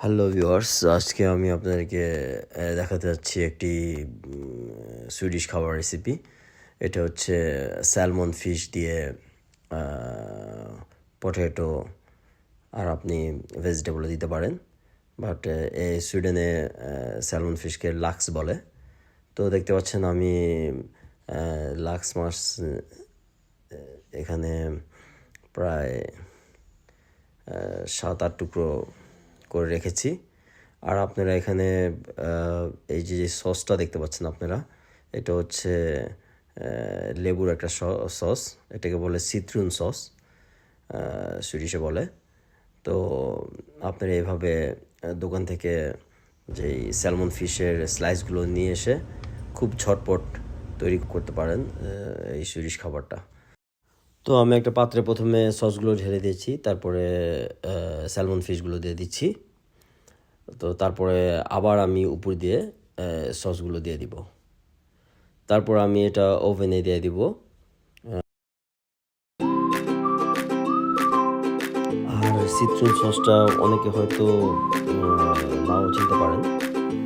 Hello viewers, আজকে আমি আপনাদেরকে দেখাতে যাচ্ছি একটি সুইডিশ খাবার রেসিপি। এটা হচ্ছে স্যালমন ফিশ দিয়ে পটেটো, আর আপনি ভেজিটেবলও দিতে পারেন। বাট এই সুইডেনে স্যালমন ফিশকে লাক্স বলে। তো দেখতে পাচ্ছেন আমি লাক্স মাছ এখানে প্রায় 7-8 টুকরো করে রেখেছি। আর আপনারা এখানে এই যে সসটা দেখতে পাচ্ছেন আপনারা, এটা হচ্ছে লেবুর একটা সস, এটাকে বলে সিট্রন সস, সুইডিশে বলে। তো আপনারা এইভাবে দোকান থেকে যেই স্যালমন ফিশের স্লাইসগুলো নিয়ে এসে খুব ঝটপট তৈরি করতে পারেন এই সুইডিশ খাবারটা। তো আমি একটা পাত্রে প্রথমে সসগুলো ঢেলে দিয়েছি, তারপরে স্যালমন ফিশগুলো দিয়ে দিচ্ছি। তো তারপরে আবার আমি উপর দিয়ে সসগুলো দিয়ে দিব। তারপর আমি এটা ওভেনে দিয়ে দিব। আর সিট্রন সসটা অনেকে হয়তো নাও চিনতে পারেন।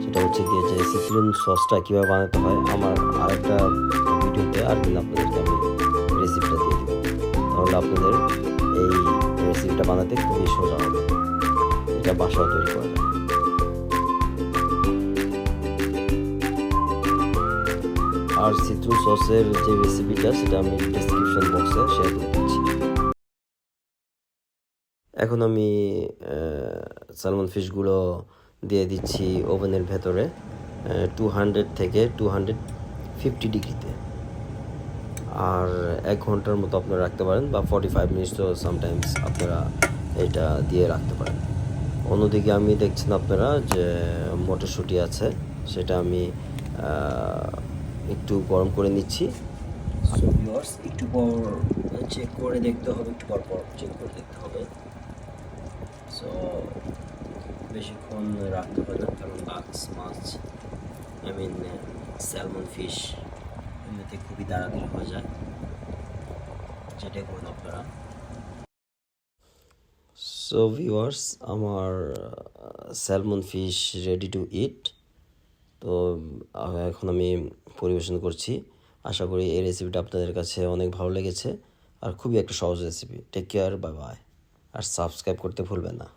সেটা হচ্ছে গিয়ে যে সিট্রন সসটা কীভাবে বানাতে হয়, আমার আরেকটা ভিডিওতে আরেকদিন আপনাদেরকে আমি রেসিপিটা দিয়ে দিব। তাহলে আপনাদের এই রেসিপিটা বানাতে খুবই সোজা হবে, এটা বাসাও তৈরি করা যায়। আর সিট্রন সসের যে রেসিপিটা সেটা আমি ডেসক্রিপশন বক্সে শেয়ার করে দিচ্ছি। এখন আমি স্যালমন ফিশগুলো দিয়ে দিচ্ছি ওভেনের ভেতরে 200 থেকে 250 ডিগ্রিতে। আর 1 ঘন্টার মতো আপনারা রাখতে পারেন, বা 45 মিনিটসও সামটাইমস আপনারা এটা দিয়ে রাখতে পারেন। অন্যদিকে আমি দেখছেন আপনারা যে মটরশুঁটি আছে, সেটা আমি একটু গরম করে নিচ্ছি। সো ভিউয়ার্স, একটু পর চেক করে দেখতে হবে, একটু পর পর চেক করে দেখতে হবে। সো বেশিক্ষণ রাখতে হবে না, কারণ লাক্স মাছ, স্যালমন ফিশ এমনিতে খুবই তাড়াতাড়ি হয়ে যায়, যেটাই করুন আপনারা। সো ভিউয়ার্স, আমার স্যালমন ফিশ রেডি টু ইট। তো এখন আমি পরিবেশন করছি। আশা করি এই রেসিপিটা আপনাদের কাছে অনেক ভালো লেগেছে, আর খুবই একটা সহজ recipe. Take care, bye bye, আর সাবস্ক্রাইব করতে ভুলবেন না।